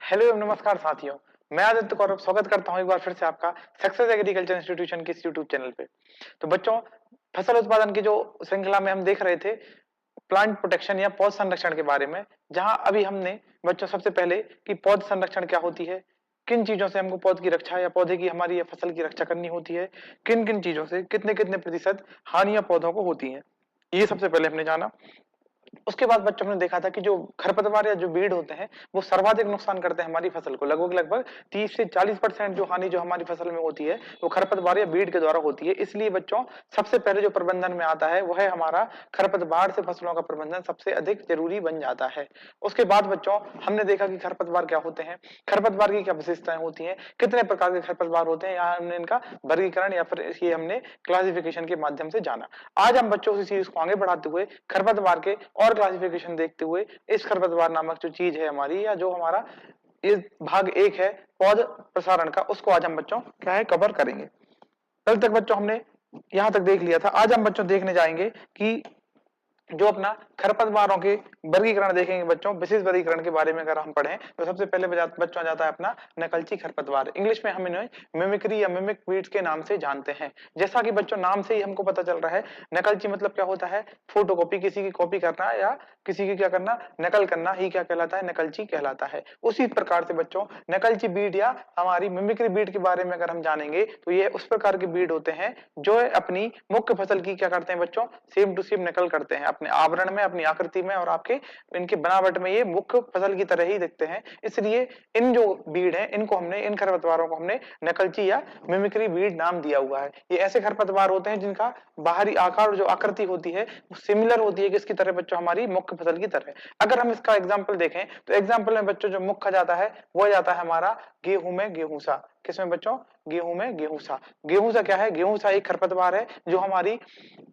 Hello एवं नमस्कार साथियों। मैं आदित्य गौरव स्वागत करता हूं एक बार फिर से आपका सक्सेस एग्रीकल्चर इंस्टीट्यूशन के इस यूट्यूब चैनल पे। तो बच्चों, फसल उत्पादन की जो श्रृंखला में हम देख रहे थे प्लांट प्रोटेक्शन या पौध संरक्षण के बारे में, जहां अभी हमने बच्चों सबसे पहले कि पौध संरक्षण क्या होती है, किन चीजों से हमको पौध की रक्षा या पौधे की हमारी या फसल की रक्षा करनी होती है, किन किन चीजों से कितने कितने प्रतिशत हानियां पौधों को होती है, ये सबसे पहले हमने जाना। उसके बाद बच्चों ने देखा था कि जो खरपतवार या जो बीड होते हैं वो सर्वाधिक नुकसान करते हैं हमारी फसल को। लगभग लगभग 30 से 40% जो हानि जो हमारी फसल में होती है वो खरपतवार या बीड के द्वारा होती है। इसलिए बच्चों, सबसे पहले जो प्रबंधन में आता है वह है हमारा खरपतवार से फसलों का प्रबंधन सबसे अधिक जरूरी बन जाता है। उसके बाद बच्चों, हमने देखा कि खरपतवार क्या होते हैं, खरपतवार की क्या विशेषताएं होती हैं, कितने प्रकार के खरपतवार होते हैं, यहाँ हमने इनका वर्गीकरण या फिर ये हमने क्लासिफिकेशन के माध्यम से जाना। आज हम बच्चों उसी चीज को आगे बढ़ाते हुए खरपतवार के और क्लासिफिकेशन देखते हुए इस खरपतवार नामक जो चीज है हमारी, या जो हमारा इस भाग एक है पौध प्रसारण का, उसको आज हम बच्चों क्या है कवर करेंगे। कल तक बच्चों हमने यहां तक देख लिया था। आज हम बच्चों देखने जाएंगे कि जो अपना खरपतवारों के वर्गीकरण देखेंगे बच्चों। विशेष वर्गीकरण के बारे में अगर हम पढ़ें तो सबसे पहले बच्चों जाता है अपना नकलची खरपतवार। इंग्लिश में हम इन्हें मिमिक्री या मिमिक वीड्स के नाम से जानते हैं। जैसा कि बच्चों नाम से ही हमको पता चल रहा है, नकलची मतलब क्या होता है, फोटोकॉपी, किसी की कॉपी करना या किसी की क्या करना, नकल करना ही क्या कहलाता है, नकलची कहलाता है। उसी प्रकार से बच्चों नकलची बीड या हमारी मिमिक्री बीड के बारे में अगर हम जानेंगे तो ये उस प्रकार के बीड होते हैं जो अपनी मुख्य फसल की क्या करते हैं बच्चों, सेम टू सेम नकल करते हैं अपने आवरण में, अपनी आकृति में और आपके इनके बनावट में। ये मुख्य फसल की तरह ही दिखते हैं, इसलिए इन जो बीड हैं इनको हमने, इन खरपतवारों को हमने नकलची या मिमिक्री बीड नाम दिया हुआ है। ये ऐसे खरपतवार होते हैं जिनका बाहरी आकार और जो आकृति होती है वो सिमिलर होती है किसकी तरह बच्चों, हमारी मुख्य फसल की तरह। अगर हम इसका एग्जाम्पल देखें तो एग्जाम्पल में बच्चों जो मुख्य जाता है वो जाता है हमारा गेहूं में गेहूंसा। किसमें बच्चों, गेहूं में गेहूंसा। गेहूंसा क्या है, गेहूंसा एक खरपतवार है जो हमारी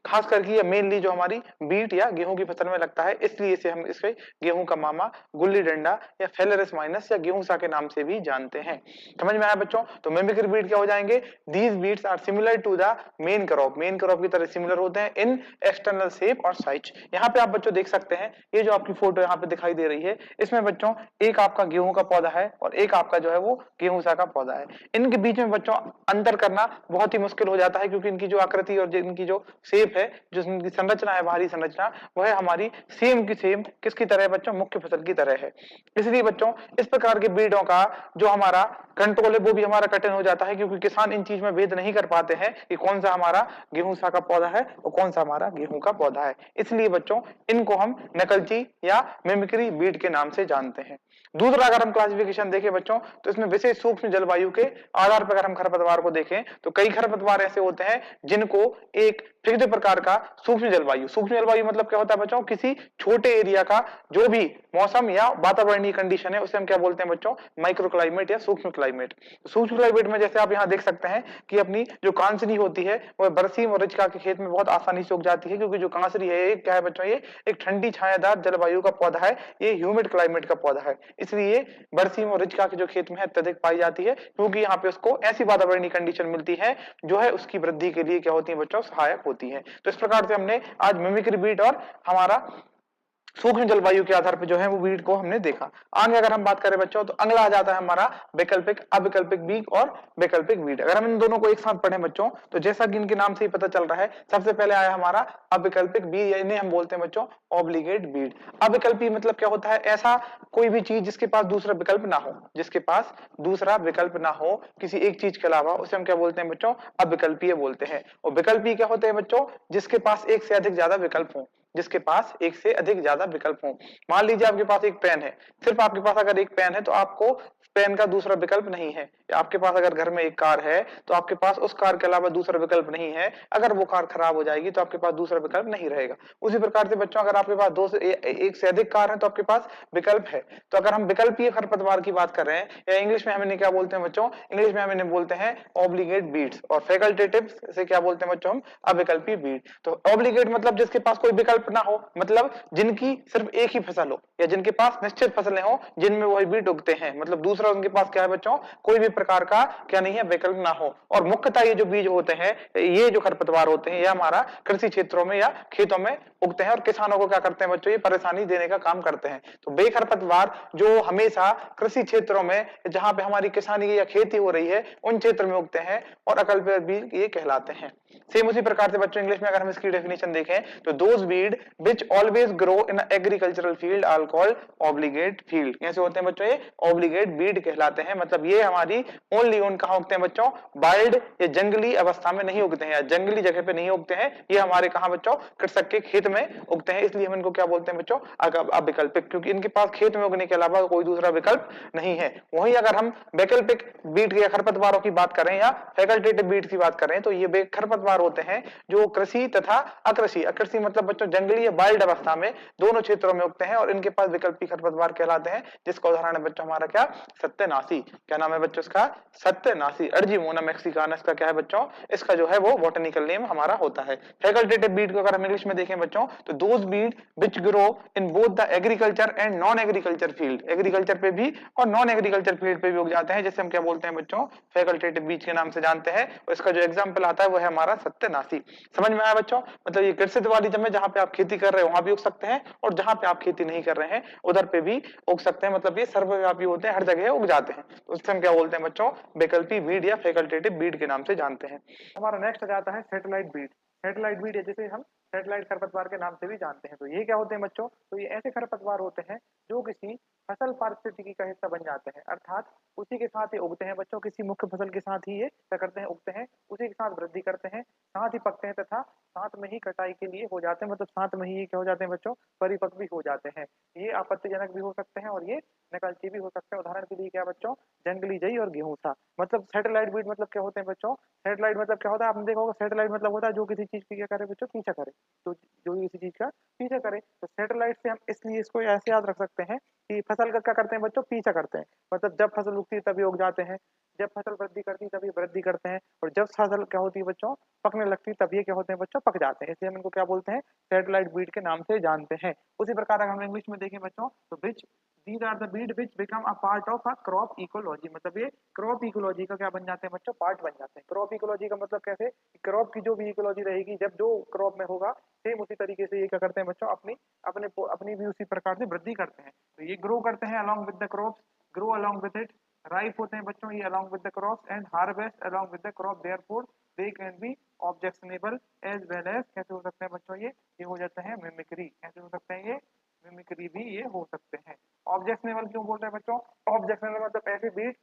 खास करके मेनली जो हमारी बीट या गेहूं की फसल में लगता है, इसलिए इसे हम इसके गेहूं का मामा, गुल्ली डंडा या फेलरिस माइनस या गेहूंसा के नाम से भी जानते हैं। समझ में आया बच्चों? तो मिमिक्री बीट क्या हो जाएंगे, these weeds are similar to the main crop, main crop की तरह सिमिलर होते हैं इन एक्सटर्नल शेप और साइज। यहाँ पे आप बच्चों देख सकते हैं, ये जो आपकी फोटो यहाँ पे दिखाई दे रही है, इसमें बच्चों एक आपका गेहूं का पौधा है और एक आपका जो है वो गेहूंसा का पौधा है। इनके बीच में बच्चों अंतर करना बहुत ही मुश्किल हो जाता है, क्योंकि इनकी जो आकृति और इनकी जो शेप है, जो इनकी संरचना है, बाहरी संरचना, वह हमारी सेम की सेम किसकी तरह है बच्चों, मुख्य फसल की तरह है। इसलिए बच्चों इस प्रकार के बीडों का जो हमारा कंट्रोल है वो भी हमारा कठिन हो जाता है, क्योंकि किसान इन चीज में भेद नहीं कर पाते हैं कि कौन सा हमारा गेहूंसा का पौधा है और कौन सा हमारा गेहूं का पौधा है। इसलिए बच्चों इनको हम नकलची या मिमिक्री बीड के नाम से जानते हैं। दूसरा अगर हम क्लासिफिकेशन देखें बच्चों तो इसमें विशेष सूक्ष्म जलवायु के आधार पर अगर हम खरपतवार को देखें तो कई खरपतवार ऐसे होते हैं जिनको एक फिक्स्ड प्रकार का सूक्ष्म जलवायु, सूक्ष्म जलवायु मतलब क्या होता है बच्चों, किसी छोटे एरिया का जो भी मौसम या वातावरणीय कंडीशन है उसे हम क्या बोलते हैं बच्चों, माइक्रो क्लाइमेट या सूक्ष्म क्लाइमेट। सूक्ष्म क्लाइमेट में जैसे आप यहाँ देख सकते हैं कि अपनी जो कांसनी होती है वह बरसीम और रिचका के खेत में बहुत आसानी से उग जाती है, क्योंकि जो कांसनी है ये क्या है बच्चों, ये एक ठंडी छायादार जलवायु का पौधा है, ये ह्यूमिड क्लाइमेट का पौधा है, इसलिए बरसीम और रिचका के जो खेत में अत्यधिक पाई जाती है, क्योंकि यहाँ पे उसको ऐसी वातावरणीय कंडीशन मिलती है जो है उसकी वृद्धि के लिए क्या होती है बच्चों, सहायक होती है। तो इस प्रकार से हमने आज मिमिक्री बीट और हमारा सूक्ष्म जलवायु के आधार पर जो है वो बीट को हमने देखा। आगे अगर हम बात करें बच्चों तो अगला आ जाता है हमारा वैकल्पिक, अवैकल्पिक बीट और वैकल्पिक बीट। अगर हम इन दोनों को एक साथ पढ़ें बच्चों तो जैसा कि इनके नाम से ही पता चल रहा है, सबसे पहले आया हमारा अवैकल्पिक बीट, या इन्हें हम बोलते हैं बच्चों ऑब्लिगेट बीट। अवैकल्पिक मतलब क्या होता है, ऐसा कोई भी चीज जिसके पास दूसरा विकल्प ना हो, जिसके पास दूसरा विकल्प ना हो किसी एक चीज के अलावा, उसे हम क्या बोलते हैं बच्चों, अविकल्पीय बोलते हैं। और विकल्पीय क्या होते हैं बच्चों, जिसके पास एक से अधिक ज्यादा विकल्प हो, जिसके पास एक से अधिक ज्यादा विकल्प हो। मान लीजिए आपके पास एक पेन है, सिर्फ आपके पास अगर एक पेन है तो आपको पेन का दूसरा विकल्प नहीं है। आपके पास अगर घर में एक कार है तो आपके पास उस कार के अलावा दूसरा विकल्प नहीं है, अगर वो कार खराब हो जाएगी तो आपके पास दूसरा विकल्प नहीं रहेगा। उसी प्रकार से बच्चों अगर आपके पास एक से अधिक कार है तो आपके पास विकल्प है। तो अगर हम विकल्पीय खरपतवार की बात कर रहे हैं, या इंग्लिश में हम इन्हें क्या बोलते हैं बच्चों, इंग्लिश में हम इन्हें बोलते हैं ऑब्लिगेट बीट्स, और फैकल्टेटिव से क्या बोलते हैं बच्चों, हम अविकल्पीय बीट। तो ऑब्लिगेट मतलब जिसके पास कोई विकल्प विकल्प ना हो, मतलब जिनकी सिर्फ एक ही फसल हो या जिनके पास निश्चित फसलें हो जिनमें वही बीज उगते हैं, मतलब दूसरा उनके पास क्या है बच्चों, कोई भी प्रकार का क्या नहीं है, विकल्प ना हो। और मुख्यतः ये जो बीज होते हैं, ये जो खरपतवार होते हैं, ये हमारा कृषि क्षेत्रों में या खेतों में उगते हैं और किसानों को क्या करते हैं बच्चों, ये परेशानी देने का काम करते हैं। तो बेखरपतवार जो हमेशा कृषि क्षेत्रों में जहां पे हमारी किसानी या खेती हो रही है उन क्षेत्र में उगते हैं और अकल्प्य बीज ये कहलाते हैं। सेम उसी प्रकार से बच्चों इंग्लिश में अगर हम इसकी डेफिनेशन देखें तो those weed which always grow in agricultural field are called obligate field. कैसे होते हैं बच्चों, ये ऑब्लिगेट बीड कहलाते हैं, मतलब ये हमारी ओनली उन कहां उगते हैं बच्चों, वाइल्ड या जंगली अवस्था में नहीं उगते हैं या जंगली जगह पे नहीं उगते हैं, ये हमारे कहां बच्चों, कृषक के खेत में उगते हैं। इसलिए हम इनको क्या बोलते हैं बच्चों, अविकल्पिक, क्योंकि इनके पास खेत में उगने के अलावा कोई दूसरा विकल्प नहीं है। वहीं अगर हम वैकल्पिक बीट या खरपतवारों की बात करें या फैकल्टेटिव बीट की बात करें तो ये खरपतवार होते हैं जो कृषि तथा अकृषि, अकृषि मतलब बच्चों जंगली या वाइल्ड अवस्था में दोनों क्षेत्रों में उगते हैं और इनके पास विकल्पी खरपतवार कहलाते हैं, जिसका उदाहरण है बच्चों हमारा क्या, सत्यानाशी। क्या नाम है बच्चों इसका, सत्यानाशी, अर्जिमोना मैक्सिकाना इसका क्या है बच्चों, इसका जो है वो बॉटनिकल नेम हमारा होता है। फैकल्टेटिव बीट को अगर हम इंग्लिश में देखें बच्चों तो those weed which grow in both the agriculture and non agriculture field, agriculture पे भी और नॉन एग्रीकल्चर फील्ड पे भी उग जाते हैं, जैसे हम क्या बोलते हैं बच्चों, फैकल्टेटिव बीज के नाम से जानते हैं। और इसका जो एग्जांपल आता है वो है हमारा सत्यानाशी। समझ में आया बच्चों, मतलब ये कृषि वाली जमीन जहां पे आप खेती कर रहे हो वहां भी उग सकते हैं और जहां पे आप खेती नहीं कर रहे हैं उधर पे भी उग सकते हैं, मतलब ये सर्वव्यापी होते हैं, हर जगह उग जाते हैं। तो उससे हम क्या बोलते हैं बच्चों, वैकल्पिक बीड या फैकल्टेटिव बीड के नाम से जानते हैं। हमारा नेक्स्ट आ जाता है सैटेलाइट बीड। सैटेलाइट बीड जैसे हम सैटेलाइट खरपतवार के नाम से भी जानते हैं। तो ये क्या होते हैं बच्चों, तो ये ऐसे खरपतवार होते हैं जो किसी फसल पारिस्थितिकी का हिस्सा बन जाते हैं, अर्थात उसी के साथ ही उगते हैं बच्चों, किसी मुख्य फसल के साथ ही ये क्या करते हैं, उगते हैं, उसी के साथ वृद्धि करते हैं, साथ ही पकते हैं तथा साथ में ही कटाई के लिए हो जाते हैं, मतलब साथ में ही क्या हो जाते हैं बच्चों, परिपक्व भी हो जाते हैं। ये आपत्तिजनक भी हो सकते हैं और ये नकलची भी हो सकते हैं। उदाहरण के लिए क्या बच्चों, जंगली जई और गेहूं सा। मतलब सैटेलाइट बीड मतलब क्या होते हैं बच्चों, सैटेलाइट मतलब क्या होता है, आपने देखा होगा सैटेलाइट मतलब होता है जो किसी चीज की क्या करे बच्चों, पीछा करे, तो जो किसी चीज का पीछा करे। तो सैटेलाइट से हम इसलिए इसको ऐसे याद रख सकते हैं कि फसल का क्या करते हैं बच्चों, पीछा करते हैं, मतलब जब फसल उगती है तभी उग जाते हैं, जब फसल वृद्धि करती है तभी वृद्धि करते हैं, और जब फसल क्या होती है बच्चों, पकने लगती है तब ये क्या होते हैं बच्चों, पक जाते हैं। इसलिए हम इनको क्या बोलते हैं, सैटेलाइट बीड के नाम से जानते हैं। उसी प्रकार अगर हम इंग्लिश में देखें बच्चों तो which these are the weed which become a part of a crop ecology, मतलब ये क्रॉप इकोलॉजी का क्या बन जाते हैं बच्चों, पार्ट बन जाते हैं। क्रॉप इकोलॉजी का मतलब कैसे, क्रॉप की जो भी इकोलॉजी रहेगी, जब जो क्रॉप में होगा सेम उसी तरीके से ये क्या करते हैं बच्चों, अपनी अपने अपनी भी उसी प्रकार से वृद्धि करते हैं। तो ये ग्रो करते हैं along with the crops, grow along with it, ripe होते हैं बच्चों ये along with the crops and harvest along with the crop, therefore they can be objectionable as well as कैसे हो सकते हैं बच्चों, ये हो जाते हैं मिमिक्री, कैसे हो सकते हैं ये मिमिक्री भी ये हो सकते हैं। ऑब्जेक्शनेबल क्यों बोल रहे हैं बच्चों, ऑब्जेक्शनेबल मतलब ऐसे बीट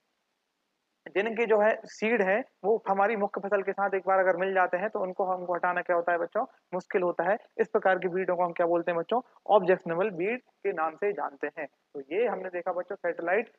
जिनके जो है सीड है वो हमारी मुख्य फसल के साथ एक बार अगर मिल जाते हैं तो उनको हमको हटाना क्या होता है बच्चों, मुश्किल होता है। इस प्रकार की बीडों को हम क्या बोलते हैं बच्चों, ऑब्जेक्शनेबल बीड के नाम से जानते हैं। तो ये हमने देखा बच्चों सैटेलाइट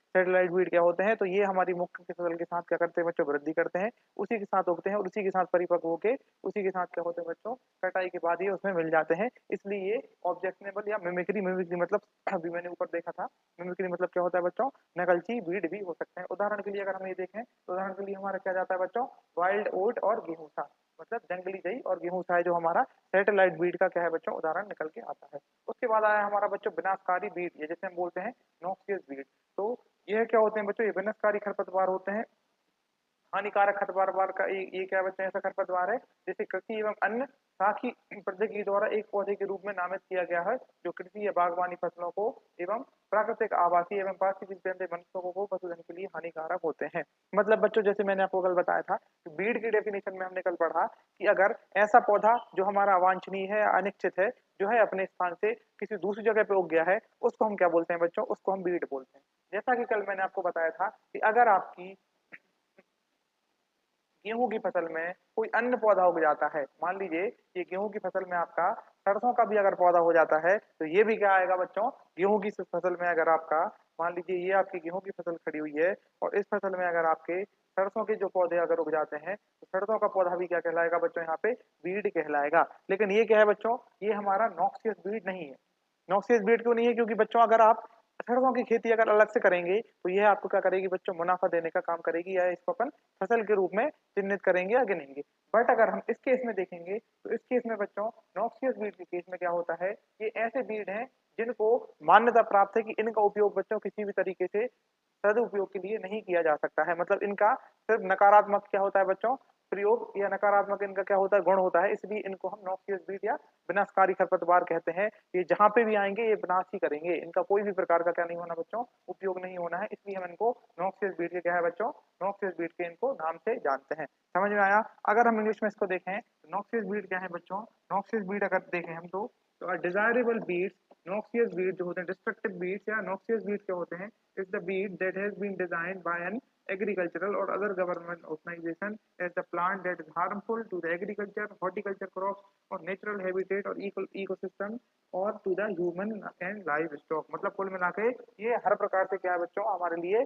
बीड क्या होते हैं, तो ये हमारी मुख्य फसल के साथ क्या करते हैं बच्चों, वृद्धि करते हैं, उसी के साथ उगते हैं और उसी के साथ परिपक्व होकर उसी के साथ क्या होते हैं बच्चों, कटाई के बाद ये उसमें मिल जाते हैं। इसलिए ये ऑब्जेक्शनेबल या मिमिक्री, मिमिक्री मतलब अभी मैंने ऊपर देखा था, मिमिक्री मतलब क्या होता है बच्चों, नकलची बीड भी हो सकते हैं। उदाहरण के लिए अगर हम ये देखें तो उदाहरण के लिए हमारा क्या जाता है बच्चों, वाइल्ड ओट और गेहूं सा, मतलब जंगली जई और गेहूं सा है जो हमारा सैटेलाइट बीड का क्या है बच्चों, उदाहरण निकल के आता है। उसके बाद आया हमारा बच्चों विनाशकारी बीड, ये जैसे हम बोलते हैं नॉक्सियस बीड। तो यह क्या होते हैं बच्चों, ये विनाशकारी खरपतवार होते हैं, हानिकारक खरपतवार का ये क्या बच्चे ऐसा खरपतवार है जिसे कृषि एवं अन्य साखी प्रौद्योगिकी द्वारा एक पौधे के रूप में नामित किया गया है, जो कृषि या बागवानी फसलों को एवं प्राकृतिक आवासीय एवं पारिस्थितिक वनस्पतों को पशुधन के लिए हानिकारक होते हैं। मतलब बच्चों जैसे मैंने आपको कल बताया था कि बीड की डेफिनेशन में हमने कल पढ़ा कि अगर ऐसा पौधा जो हमारा अवांछनीय है, अनिश्चित है, जो है अपने स्थान से किसी दूसरी जगह पे उग गया है, उसको हम क्या बोलते हैं बच्चों, उसको हम बीड बोलते हैं। जैसा कि कल मैंने आपको बताया था कि अगर आपकी गेहूं की फसल में कोई अन्य पौधा उग जाता है, मान लीजिए ये गेहूं की फसल में आपका सरसों का भी अगर पौधा हो जाता है, तो ये भी क्या आएगा बच्चों, गेहूं की फसल में अगर आपका मान लीजिए ये आपकी गेहूं की फसल खड़ी हुई है और इस फसल में अगर आपके सरसों के जो पौधे अगर उग जाते हैं तो सरसों का पौधा भी क्या कहलाएगा बच्चों, यहाँ पे बीड कहलाएगा। लेकिन ये क्या है बच्चों, ये हमारा नॉक्सियस बीड नहीं है। नॉक्सियस बीड क्यों नहीं है, क्योंकि बच्चों अगर आप सरसों की खेती अगर अलग से करेंगे तो यह आपको क्या करेगी बच्चों, मुनाफा देने का काम करेगी, या इसको अपन फसल के रूप में चिन्हित करेंगे या गिनेंगे। बट अगर हम इस केस में देखेंगे तो इस केस में बच्चों नॉक्सियस बीट के केस में क्या होता है, ये ऐसे बीट हैं जिनको मान्यता प्राप्त है कि इनका उपयोग बच्चों किसी भी तरीके से सदुपयोग के लिए नहीं किया जा सकता है। मतलब इनका सिर्फ नकारात्मक क्या होता है बच्चों, प्रयोग, या नकारात्मक इनका क्या होता है, गुण होता है। इसलिए इनको हम नॉक्सियस बीट या विनाशकारी खरपतवार कहते हैं। ये जहां पे भी आएंगे ये विनाश ही करेंगे, इनका कोई भी प्रकार का क्या नहीं होना बच्चों, उपयोग नहीं होना है। इसलिए हम इनको नॉक्सियस बीट के क्या है बच्चों, नॉक्सियस बीट के इनको नाम से जानते हैं। समझ में आया। अगर हम इंग्लिश में इसको देखें तो नॉक्सियस बीट क्या है बच्चों, नॉक्सियस बीट अगर देखें हम तो डिजायरेबल बीट्स, नॉक्सियस बीट जो होते हैं, डिस्ट्रक्टिव बीट्स या नॉक्सियस बीट क्या होते हैं, is the weed that has been designed by an agricultural or other government organization as the plant that is harmful to the agriculture, horticulture crops or natural habitat or ecosystem or to the human and livestock। मतलब कुल मिला के ये हर प्रकार से क्या है बच्चों, हमारे लिए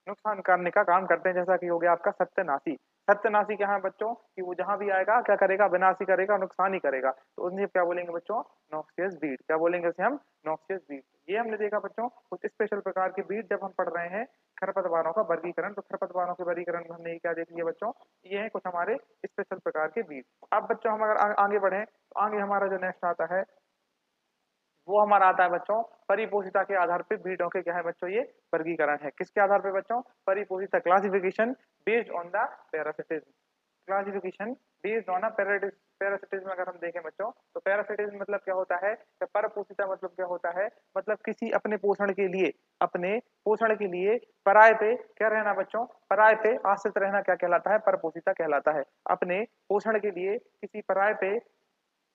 नुकसान करने का काम करते हैं। जैसा कि हो गया आपका सत्यनाशी, सत्यनाशी क्या है बच्चों कि वो जहां भी आएगा क्या करेगा, विनाशी करेगा, नुकसान ही करेगा। तो उन्हें क्या बोलेंगे बच्चों, नॉक्सियस बीट। क्या बोलेंगे उसे हम, नॉक्सियस बीट। ये हमने देखा बच्चों कुछ स्पेशल प्रकार के बीट जब हम पढ़ रहे हैं खरपतवारों का वर्गीकरण। तो खरपतवारों के वर्गीकरण में हमने क्या देख लिया बच्चों, ये है कुछ हमारे स्पेशल प्रकार के बीट। अब बच्चों हम अगर आगे बढ़े तो आगे हमारा जो नेक्स्ट आता है वो हमारा आता है बच्चों परिपोषिता के आधार पे बीटों के क्या है बच्चों, ये वर्गीकरण है। किसके आधार पे बच्चों, परिपोषिता, classification based on the parasitism. Classification based on parasitism अगर हम देखें बच्चों तो पैरासिटिज्म मतलब क्या होता है, परपोषिता मतलब क्या होता है, मतलब किसी अपने पोषण के लिए, अपने पोषण के लिए पराय पे क्या रहना बच्चों, पराय पे आश्रित रहना क्या कहलाता है, परपोषिता कहलाता है। अपने पोषण के लिए किसी पराय पे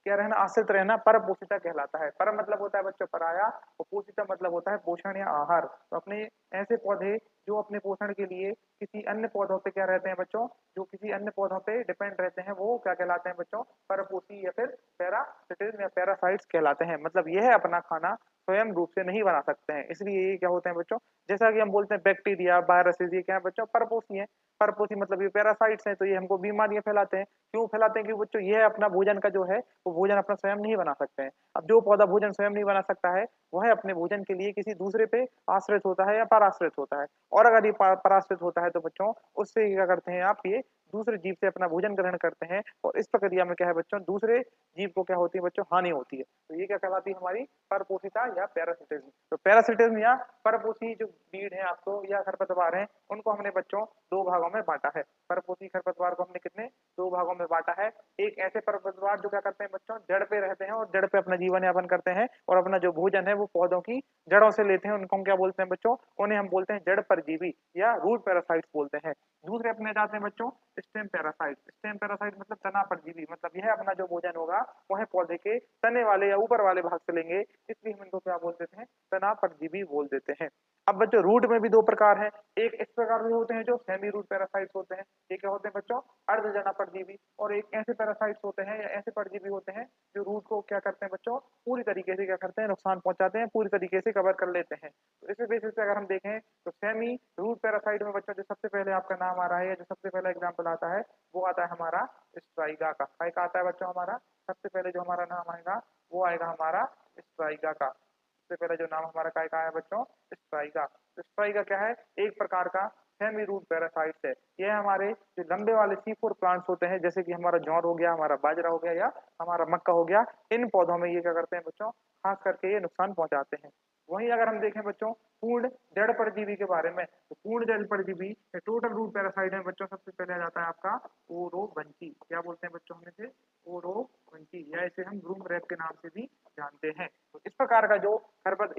क्या रहना, आश्रित रहना, पर पोषिता कहलाता है। पर मतलब होता है बच्चों पराया, और पोषिता मतलब होता है पोषण या आहार। तो अपने ऐसे पौधे जो अपने पोषण के लिए किसी अन्य पौधों पे क्या रहते हैं बच्चों, जो किसी अन्य पौधों पे डिपेंड रहते हैं, वो क्या कहलाते हैं बच्चों, परपोषी या फिर पैरासिटिज्म या पैरासाइट्स कहलाते हैं। मतलब यह अपना खाना स्वयं रूप से नहीं बना सकते हैं, इसलिए ये क्या होते हैं बच्चों, जैसा कि हम बोलते हैं बैक्टीरिया, वायरसेस, ये क्या है बच्चों, परपोषी है। परपोषी मतलब ये पैरासाइट्स हैं, तो ये हमको बीमारियां फैलाते हैं। क्यों फैलाते हैं, क्योंकि बच्चों ये अपना भोजन का जो है वो भोजन अपना स्वयं नहीं बना सकते हैं। अब जो पौधा भोजन स्वयं नहीं बना सकता है वह अपने भोजन के लिए किसी दूसरे पे आश्रित होता है या पराश्रित होता है। और अगर ये पराश्रित होता है तो बच्चों उससे क्या करते हैं आप, ये दूसरे जीव से अपना भोजन ग्रहण करते हैं, और इस प्रक्रिया में क्या है बच्चों, दूसरे जीव को क्या होती है बच्चों, हानि होती है। तो ये क्या कहलाती है हमारी परपोषिता या पैरासिटिज्म। तो पैरासिटिज्म या परपोषी जो कीट है आपको या खरपतवार है, उनको हमने बच्चों दो भागों में बांटा है। परपोषी खरपतवार को हमने कितने, दो भागों में बांटा है। एक ऐसे खरपतवार जो क्या करते हैं बच्चों, जड़ पे रहते हैं और जड़ पे अपना जीवन यापन करते हैं, और अपना जो भोजन है वो पौधों की जड़ों से लेते हैं। उनको हम क्या बोलते हैं बच्चों, उन्हें हम बोलते हैं जड़ परजीवी या रूट पैरासाइट्स बोलते हैं। दूसरे अपने जाते हैं बच्चों स्टेम पैरासाइट। स्टेम पैरासाइट मतलब तना परजीवी, मतलब यह अपना जो भोजन होगा वह पौधे के तने वाले या ऊपर वाले भाग से लेंगे, इसलिए हम इनको क्या बोल देते हैं, तना परजीवी बोल देते हैं। अब बच्चों रूट में भी दो प्रकार हैं, एक इस प्रकार के होते हैं जो सेमी रूट पैरासाइट्स होते हैं, ये क्या होते हैं बच्चों, अर्धजना परजीवी। और एक ऐसे पैरासाइट्स होते हैं या ऐसे परजीवी होते हैं जो रूट को क्या करते हैं बच्चों, पूरी तरीके से क्या करते हैं, नुकसान पहुंचाते हैं, पूरी तरीके से कवर कर लेते हैं। तो इसी बेसिस पे अगर हम देखें तो सेमी रूट पैरासाइट में बच्चों जो सबसे पहले आपका नाम आ रहा है, या जो सबसे पहला एग्जाम्पल आता है वो आता है हमारा स्ट्राइगा का। काय का आता है बच्चों, हमारा सबसे पहले जो हमारा नाम आएगा वो आएगा हमारा स्ट्राइगा का। सबसे पहले जो नाम हमारा काय का है बच्चों, स्ट्राइगा। तो स्ट्राइगा क्या है, एक प्रकार का सेमी रूट पैरासाइट्स है। यह हमारे जो लंबे वाले C4 प्लांट्स होते हैं, जैसे कि हमारा जौर हो गया, हमारा बाजरा हो गया, या हमारा मक्का हो गया, इन पौधों में ये क्या करते हैं बच्चों, खास करके ये नुकसान पहुंचाते हैं। वहीं अगर हम देखें बच्चों पूर्ण जड़ परजीवी के बारे में, तो पूर्ण जड़ परजीवी टोटल रूट पैरासाइट है बच्चों, सबसे पहले आ जाता है आपका ओरोवंची। क्या बोलते हैं बच्चों हम इसे, ओरोवंची, या इसे हम ग्रूम रैप के नाम से भी जानते हैं। तो इस प्रकार का जो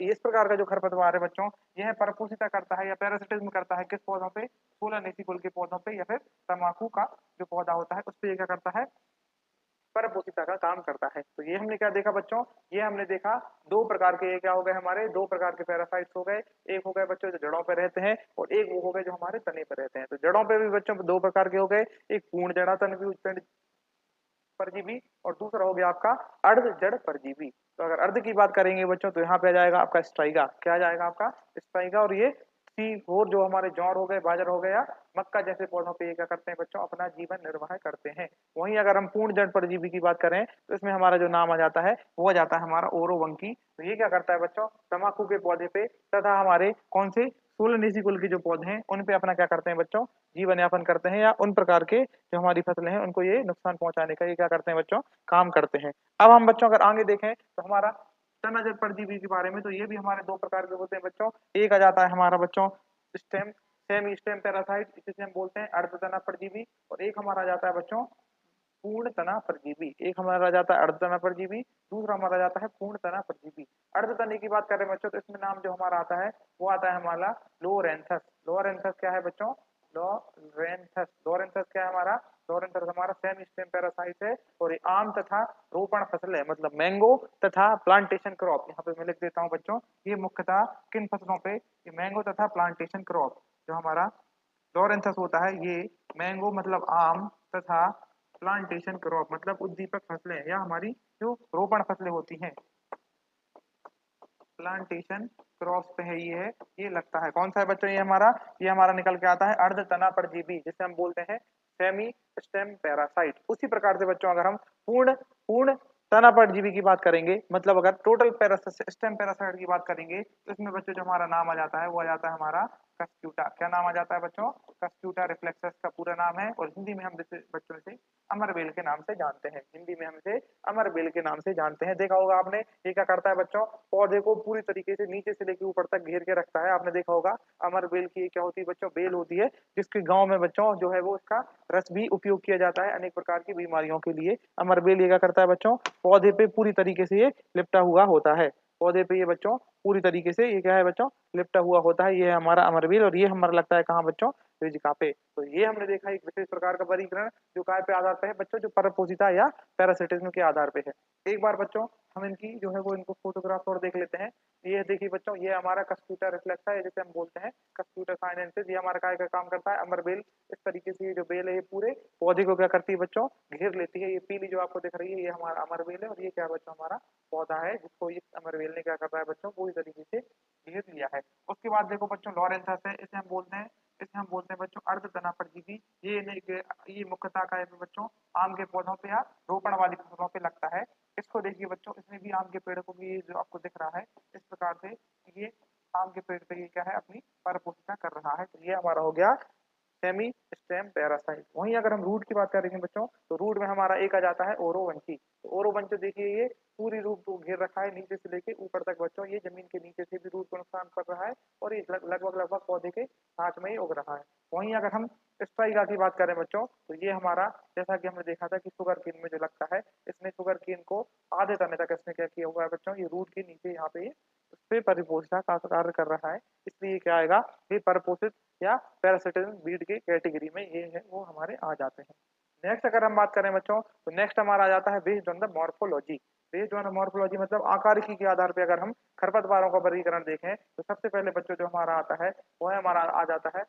इस प्रकार का जो खरपतवार है बच्चों, यह परपोषिता करता है या पैरासिटिज्म करता है किस पौधों पे, सोलानेसी कुल के पौधों पे, या फिर तंबाकू का जो पौधा होता है उस पे ये क्या करता है, परपोषिता का काम करता है। तो ये हमने क्या देखा बच्चों, ये हमने देखा दो प्रकार के, ये क्या हो गए हमारे, दो प्रकार के पैरासाइट्स हो गए। एक हो गए बच्चों जो जड़ों पे रहते हैं, और एक वो हो गए जो हमारे तने पर रहते हैं। तो जड़ों पे भी बच्चों दो प्रकार के हो गए, एक पूर्ण जड़ा तन परजीवी, और दूसरा हो गया आपका अर्ध जड़ परजीवी। तो अगर अर्ध की बात करेंगे बच्चों तो यहाँ पे आ जाएगा आपका स्ट्राइगा। क्या आ जाएगा आपका, स्ट्राइगा। और ये और जो हमारे जौर हो गए, बाजरा हो गया, मक्का जैसे पौधों पे ये क्या करते हैं बच्चों, अपना जीवन निर्वाह करते हैं। वहीं अगर हम पूर्ण जड़ परजीवी की बात करें तो इसमें हमारा जो नाम आ जाता है वो आ जाता है हमारा ओरोवंकी। तो ये क्या करता है बच्चों, तंबाकू के पौधे पे तथा हमारे कौन से सोलनेसी कुल के जो पौधे हैं उन पे अपना क्या करते हैं बच्चों, जीवन यापन करते हैं, या उन प्रकार के जो हमारी फसलें हैं उनको ये नुकसान पहुंचाने का ये क्या करते हैं बच्चों, काम करते हैं। अब हम बच्चों अगर आगे देखें तो हमारा तनाजर परजीवी के बारे में, तो ये भी हमारे दो प्रकार के होते हैं बच्चों। एक आ जाता है हमारा बच्चों स्टेम सेमी स्टेम पैरासाइट, जिसे हम बोलते हैं अर्धतना परजीवी, और एक हमारा आ जाता है बच्चों पूर्ण तना परजीवी। एक हमारा आ जाता है अर्धतना परजीवी, दूसरा हमारा जाता है पूर्ण तना परजीवी। अर्धतनी की बात करें बच्चों तो इसमें नाम जो हमारा आता है वो आता है हमारा लोरेंथस। लोरेंथस क्या है बच्चों, लोरेंथस। लोरेंथस क्या है हमारा, लोरेंथस हमारा सेम स्टेम पैरासाइट है, और ये आम तथा रोपण फसल है, मतलब मैंगो तथा प्लांटेशन क्रॉप। यहाँ पे मैं लिख देता हूँ बच्चों, ये मुख्यतः किन फसलों पे, ये मैंगो तथा प्लांटेशन क्रॉप जो हमारा लोरेंथस होता है, ये मैंगो मतलब आम तथा प्लांटेशन क्रॉप मतलब उद्दीपक फसलें या हमारी जो रोपण फसलें होती हैं, प्लांटेशन क्रॉप्स पे है ये लगता है। कौन सा है बच्चों, ये हमारा निकल के आता है अर्धतना परजीवी, जिसे हम बोलते हैं सेमी स्टेम पैरासाइट। उसी प्रकार से बच्चों अगर हम पूर्ण पूर्ण तना परजीवी की बात करेंगे, मतलब अगर टोटल स्टेम पैरासाइट की बात करेंगे, तो इसमें बच्चों जो हमारा नाम आ जाता है वो आ जाता है हमारा कस्क्यूटा। क्या नाम आ जाता है बच्चों, कस्क्यूटा रिफ्लेक्सस का पूरा नाम है, और हिंदी में हम बच्चों से अमरबेल के नाम से जानते हैं। हिंदी में हम इसे अमरबेल के नाम से जानते हैं। देखा होगा आपने, ये क्या करता है बच्चों, पौधे को पूरी तरीके से नीचे से लेकर ऊपर तक घेर के रखता है। आपने देखा होगा अमरबेल की क्या होती है बच्चों, बेल होती है, जिसके गांव में बच्चों जो है वो इसका रस भी उपयोग किया जाता है अनेक प्रकार की बीमारियों के लिए। अमरबेल ये क्या करता है बच्चों, पौधे पे पूरी तरीके से ये लिपटा हुआ होता है। पौधे पे ये बच्चों पूरी तरीके से ये क्या है बच्चों, लिपटा हुआ होता है। ये हमारा अमरबेल, और ये हमारा लगता है कहाँ बच्चों, वेजिका पे। तो ये हमने देखा एक विशेष प्रकार का वर्गीकरण जो काय पे आधार पे है बच्चों, जो परपोषिता या पैरासिटिज्म के आधार पे है। एक बार बच्चों हम इनकी जो है वो इनको फोटोग्राफ और देख लेते हैं। ये देखिए बच्चों, ये हमारा कस्क्यूटा रिफ्लेक्सा है, जिसे हम बोलते हैं कस्क्यूटा साइनेंसिस। ये हमारा काय का काम करता है, अमरबेल। इस तरीके से ये जो बेल है ये पूरे पौधे को क्या करती है बच्चों, घेर लेती है। ये पीली जो आपको दिख रही है ये हमारा अमरबेल है, और ये क्या बच्चों हमारा पौधा है, जिसको ये अमरबेल ने क्या करता है बच्चों, पूरी तरीके से घेर लिया है। उसके बाद देखो बच्चों लॉरेंथस है, इसे हम बोलते हैं बच्चों अर्धतना परजीवी। ये मुख्यतः का है बच्चों आम के पौधों पे या रोपण वाली फसलों पे लगता है। इसको देखिए बच्चों, इसमें भी आम के पेड़ को भी जो आपको दिख रहा है इस प्रकार से, ये आम के पेड़ पे ये क्या है, अपनी परपोषिता कर रहा है। तो ये हमारा हो गया सेमी स्टेम पैरासाइट। वहीं अगर हम रूट की बात करेंगे बच्चों, तो रूट में हमारा एक आ जाता है ओरोवंची। तो ओरोवंच देखिए ये पूरी रूट को घेर रखा है नीचे से लेके ऊपर तक बच्चों, ये जमीन के नीचे से भी रूट को नुकसान कर रहा है, और ये लगभग लगभग पौधे के साथ में ही उग रहा है। वहीं अगर हम स्ट्राइका की बात करें बच्चों, तो ये हमारा जैसा कि हमने देखा था कि शुगर केन में जो लगता है, इसने शुगर केन को आधे तने तक इसने क्या किया हुआ है बच्चों, ये रूट के नीचे यहाँ पे उस पे परिपोषिता का कार्य कर रहा है। इसलिए क्या आएगा, ये परिपोषित या पैरासिटिज्म बीड के कैटेगरी में ये है वो हमारे आ जाते हैं। नेक्स्ट अगर हम बात करें बच्चों, तो नेक्स्ट हमारा आ जाता है based on the morphology. Based on morphology मतलब आकारिकी के आधार पे अगर हम खरपतवारों का वर्गीकरण देखें, तो सबसे पहले बच्चों जो हमारा आता है वो है हमारा आ जाता है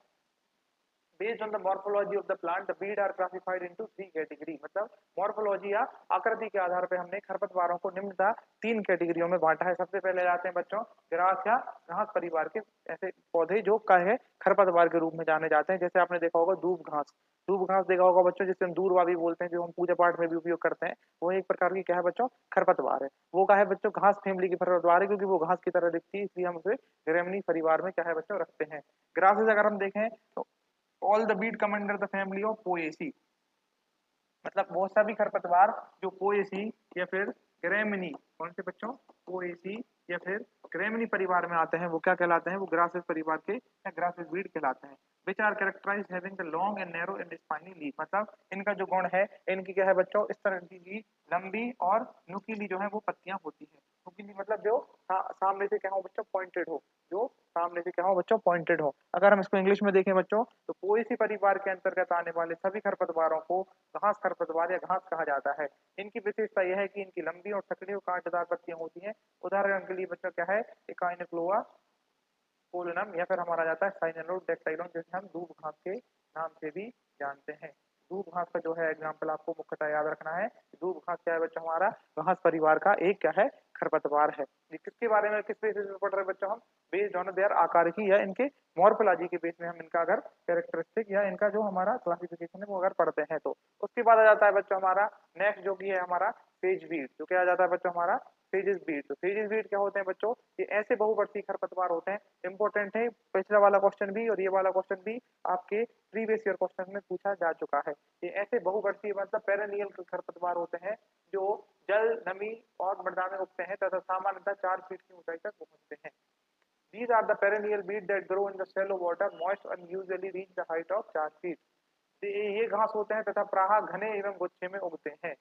based on the morphology of the plant, the weed are classified into three category। मतलब मॉर्फोलॉजी या आकृति के आधार पे हमने खरपतवारों को निम्नतः तीन कैटेगरियों में बांटा है। सबसे पहले आते हैं बच्चों ग्रास या घास परिवार के ऐसे पौधे जो का है खरपतवार के रूप में जाने जाते हैं। जैसे आपने देखा होगा दूब घास, दूब घास देखा होगा बच्चों, जिसे हम दूर्वा भी बोलते हैं, जो हम पूजा पाठ में भी उपयोग करते हैं। वो एक प्रकार की क्या है बच्चों, खरपतवार है। वो क्या है बच्चों, घास फैमिली की खरपतवार है, क्योंकि वो घास की तरह दिखती है, इसलिए हम उसे ग्रेमनी परिवार में क्या है बच्चों रखते हैं। ग्रासेस अगर हम देखें तो all the weed come under the family of poaceae, मतलब वो सभी खरपतवार जो पोएसी या फिर ग्रेमिनी, कौन से बच्चों, पोएसी या फिर ग्रेमिनी परिवार में आते हैं, वो क्या कहलाते हैं, वो ग्रासेस परिवार के या ग्रासेस बीट कहलाते हैं। Which are characterise having the long and narrow and spiny leaf, मतलब इनका जो गुण है, इनकी क्या है बच्चों, इस तरह की लंबी और नुकीली जो है वो पत्तियां होती है। नुकीली मतलब जो सामने से क्या हो बच्चों, पॉइंटेड हो, जो सामने से क्या हो बच्चों, पॉइंटेड हो। अगर हम इसको इंग्लिश में देखें बच्चों, तो पोएसी परिवार के अंतर्गत आने वाले सभी खरपतवारों को घास खरपतवार या घास कहा जाता है। इनकी विशेषता यह है कि इनकी लंबी और सक्रिय और कांटेदार पत्तियां होती हैं। उदाहरण के लिए बच्चों क्या है, एकाइनोक्लोआ कोलोनम, या फिर हमारा जाता है साइनोडेक्टाइलम, जिसे हम दूब घास के नाम से भी जानते हैं। दूब घास का जो है एग्जाम्पल आपको मुख्यतः याद रखना है। दूब घास क्या है बच्चों, हमारा घास परिवार का एक क्या है, खरपतवार है। ये किसके बारे में, किस बेसिस पे पढ़ रहे हैं बच्चों हम? बेस्ड ऑन देयर आकार की या इनके मॉर्फोलॉजी के बेस में हम इनका अगर कैरेक्टरिस्टिक या इनका जो हमारा क्लासिफिकेशन है वो अगर पढ़ते हैं तो। उसके बाद आ जाता है बच्चों हमारा नेक्स्ट जो कि है हमारा फेज वीड, जो क्या आ जाता है बच्चों हमारा फेजेस बीट। तो फेजेस बीट क्या होते हैं बच्चों? ये ऐसे बहुवर्षीय खरपतवार होते हैं, इंपॉर्टेंट है पिछला वाला क्वेश्चन भी और ये वाला क्वेश्चन भी आपके प्रीवियस ईयर क्वेश्चन में पूछा जा चुका है। ये ऐसे बहुवर्षीय मतलब पेरेनियल खरपतवार होते हैं जो जल, नमी और मृदा में उगते हैं तथा सामान्यतः 4 फीट की ऊंचाई तक पहुंचते हैं। These are the perennial weeds that grow in the shallow water, moist and usually reach the height of 4 feet. ये घास होते हैं तथा प्राह घने एवं गुच्छे में उगते हैं।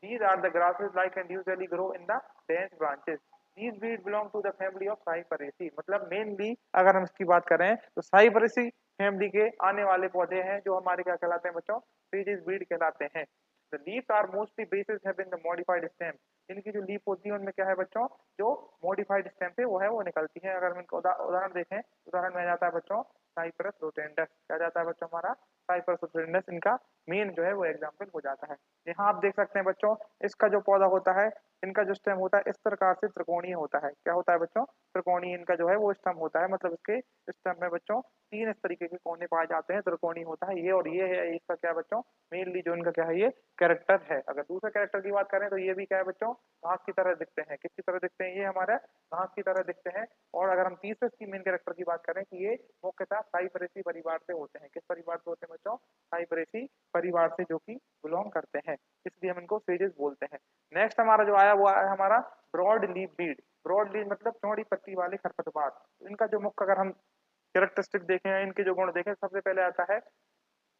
These are the grasses like and usually grow in the dense branches. These weeds belong to the family of Cyperaceae। मतलब मेनली अगर हम इसकी बात करें तो Cyperaceae फैमिली के आने वाले पौधे हैं जो हमारे क्या कहलाते हैं बच्चों? Sedges weed कहलाते हैं। The leaves are mostly bases having the modified stem। इनकी जो लीफ होती है उनमें क्या है बच्चों? जो मॉडिफाइड स्टेम से वो है वो निकलती है। अगर हम इनका उदाहरण देखें, उदाहरण में आ जाता है बच्चों साइप्रस रोटेंडस। क्या जाता है बच्चों हमारा? साइप्रस रोटेंडस इनका मेन जो है वो एग्जाम्पल हो जाता है। यहाँ आप देख सकते हैं बच्चों, इसका जो पौधा होता है, इनका जो स्टेम होता है इस प्रकार से त्रिकोणीय होता है। क्या होता है बच्चों? त्रिकोणीय इनका जो है वो स्टेम होता है। मतलब इसके स्टेम में बच्चों 3 इस तरीके के कोने पाए जाते हैं, त्रिकोणीय होता है। ये और ये है इसका क्या है बच्चों? मेनली जो इनका क्या है ये कैरेक्टर है। अगर दूसरे कैरेक्टर की बात करें तो ये भी क्या है बच्चों? घास की तरह दिखते हैं। किसकी तरह दिखते हैं? ये हमारा घास की तरह दिखते हैं। और अगर हम तीसरे इसकी मेन कैरेक्टर की बात करें कि ये मुख्यतः साइपरेसी परिवार से होते हैं। किस परिवार से होते हैं बच्चों? साइपरेसी परिवार से जो कि बिलोंग करते हैं, इसलिए हम इनको सेजेस बोलते हैं। नेक्स्ट हमारा जो आया वो आया हमारा broad leaf weed. Broad leaf मतलब चौड़ी पत्ती वाले खरपतवार। इनका जो मुख्य अगर हम कैरेक्टरिस्टिक देखें, इनके जो गुण देखें, सबसे पहले आता है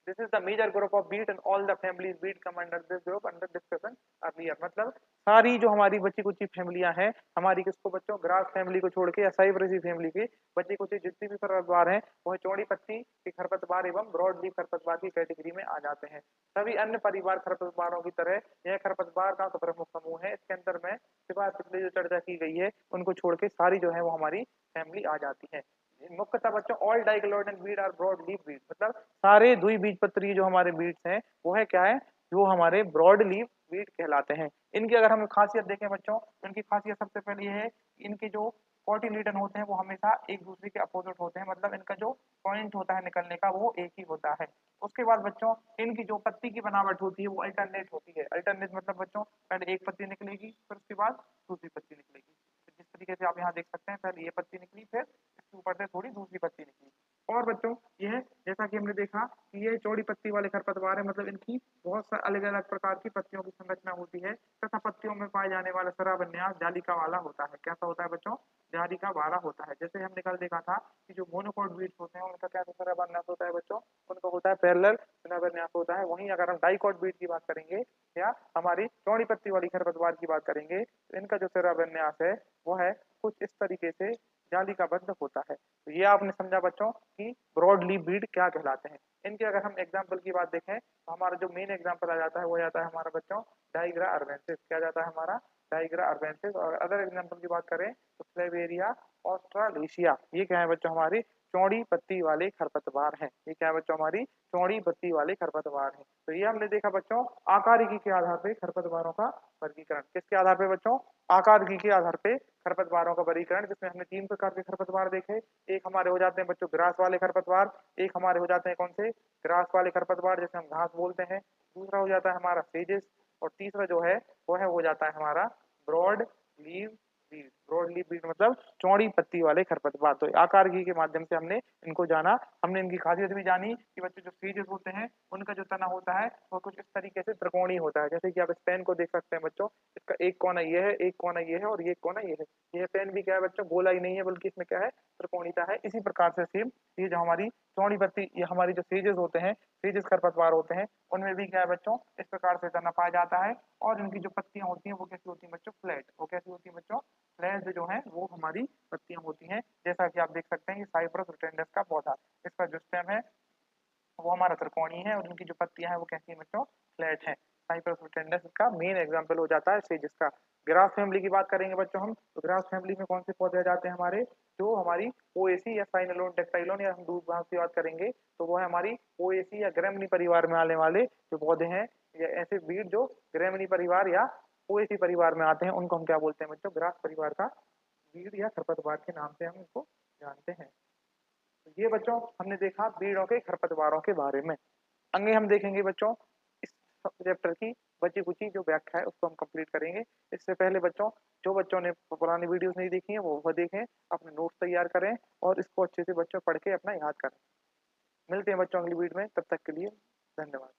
this is the major group of weed and all the families weed come under this group under discussion earlier. मतलब सारी जो हमारी बची कुची फैमिलियां हैं हमारी, किसको बच्चों? ग्रास फैमिली को छोड़ के या साइप्रसी फैमिली के बची कुची जितनी भी खरपतवार हैं वह चौड़ी पत्ती के खरपतवार एवं ब्रॉड लीफ खरपतवार की कैटेगरी में आ जाते हैं। सभी अन्य परिवार खरपतवारों की तरह यह खरपतवार का तो प्रमुख समूह है। इसके अंदर में सिवाय पिछले जो चर्चा की गई है उनको छोड़ के सारी जो है वो हमारी फैमिली आ जाती है। मुख्यतः बच्चों all dicotyledonous weed are broad leaf weed. मतलब सारे द्विबीजपत्री जो हमारे बीड्स हैं वो है क्या है? जो हमारे ब्रॉड लीफ वीड कहलाते हैं। इनकी अगर हम खासियत देखें बच्चों, इनकी खासियत सबसे पहले ये है कि इनके जो कोटिलेडन होते हैं वो हमेशा एक दूसरे के अपोजिट होते हैं। मतलब इनका जो पॉइंट होता है निकलने का वो एक ही होता है। उसके बाद बच्चों इनकी जो पत्ती की बनावट होती है वो अल्टरनेट होती है। अल्टरनेट मतलब बच्चों पहले एक पत्ती निकलेगी, फिर उसके बाद दूसरी पत्ती निकलेगी। जिस तरीके से आप यहाँ देख सकते हैं, पहले ये पत्ती निकली, फिर इसके ऊपर से थोड़ी दूसरी पत्ती निकली। और बच्चों यह जैसा कि हमने देखा कि ये चौड़ी पत्ती वाले खरपतवार है। मतलब इनकी बहुत सारे अलग अलग प्रकार की पत्तियों की संरचना होती है तथा पत्तियों में पाए जाने वाला सरा विन्यास जालिका वाला होता है। कैसा होता है बच्चों? जालिका वाला होता है। जैसे हमने कल देखा था कि जो मोनोकोट बीट्स होते हैं उनका क्या सरा विन्यास होता है बच्चों? उनका होता है पैरेलल सरा विन्यास होता है। वहीं अगर हम डाइकोट बीट की बात करेंगे या हमारी चौड़ी पत्ती वाली खरपतवार की बात करेंगे तो इनका जो सरा विन्यास है वो है कुछ इस तरीके से जालिकाबद्ध होता है। तो ये आपने समझा बच्चों कि ब्रॉड लीफ बीड क्या कहलाते हैं। इनके अगर हम एग्जाम्पल की बात देखें तो हमारा जो मेन एग्जाम्पल आ जाता है वो जाता है हमारा बच्चों डाइग्रा अर्बेंसिस। क्या जाता है हमारा? डाइग्रा अर्बेंसिस। और अदर एग्जाम्पल की बात करें तो फ्लेवेरिया ऑस्ट्रालेशिया। ये क्या है बच्चों? हमारी चौड़ी पत्ती वाले खरपतवार हैं। ये क्या है बच्चों? हमारी चौड़ी पत्ती वाले खरपतवार हैं। तो ये हमने देखा बच्चों आकारिकी के आधार पे खरपतवारों का वर्गीकरण। किसके आधार पे बच्चों? आकारिकी के आधार पे खरपतवारों का वर्गीकरण, जिसमें हमने 3 प्रकार के खरपतवार देखे। एक हमारे हो जाते हैं बच्चों ग्रास वाले खरपतवार, एक हमारे हो जाते हैं कौन से? ग्रास वाले खरपतवार जैसे हम घास बोलते हैं, दूसरा हो जाता है हमारा सेजेस, और तीसरा जो है वो है हो जाता है हमारा broad leave weed. Broad leave weed मतलब चौड़ी पत्ती वाले खरपतवार। तो आकारिकी के माध्यम से हमने इनको जाना। हमने इनकी खासियत भी जानी कि बच्चों जो सेजेस होते हैं उनका जो तना होता है वो कुछ इस तरीके से त्रिकोणीय होता है। जैसे कि आप इस पेन को देख सकते हैं बच्चों, इसका एक कोना ये है, एक कोना ये है और ये कोना ये है। ये पेन भी क्या है बच्चों? गोला ही नहीं है बल्कि इसमें क्या है? त्रिकोणीता है। इसी प्रकार से सेम ये जो हमारी चौड़ी पत्ती, ये हमारी जो सेजेस होते हैं, सेजेस खरपतवार होते हैं, उनमें भी क्या है बच्चों? इस प्रकार से तना पाया जाता है। और इनकी जो पत्तियां होती हैं वो कैसी होती हैं बच्चों? फ्लैट। वो कैसी होती है बच्चों? फ्लैट जो है वो हमारी पत्तियां होती हैं। जैसा कि आप देख सकते हैं ये साइप्रस रोटेंडस का पौधा, इसका जो स्टेम है वो हमारा त्रिकोणीय है और उनकी जो पत्तियां हैं वो कैसी है बच्चों? फ्लैट है। साइप्रस रोटेंडस इसका मेन एग्जांपल हो जाता है सेजेस का। ग्रास फैमिली की बात करेंगे बच्चों हम, तो ग्रास फैमिली में कौन से पौधे आ जाते हैं हमारे? जो हमारी ओएसी या साइनोलोन टेक्टाइलोन, या हम दूध घास की बात करेंगे तो वो है हमारी ओएसी या ग्रेमनी परिवार में आने वाले जो पौधे हैं, या ऐसे बीड जो ग्रेमनी परिवार या पोएसी परिवार में आते हैं उनको हम क्या बोलते हैं बच्चों? ग्रास परिवार का बीड़ या खरपतवार के नाम से हम इनको जानते हैं। तो ये बच्चों हमने देखा बीड़ों के खरपतवारों के बारे में। आगे हम देखेंगे बच्चों इस चैप्टर की बची कुची जो व्याख्या है उसको हम कंप्लीट करेंगे। इससे पहले बच्चों जो बच्चों ने पुरानी वीडियोस नहीं देखी है वो देखें, अपने नोट्स तैयार करें और इसको अच्छे से बच्चों पढ़ के अपना याद करें। मिलते हैं बच्चों अगली वीडियो में, तब तक के लिए धन्यवाद।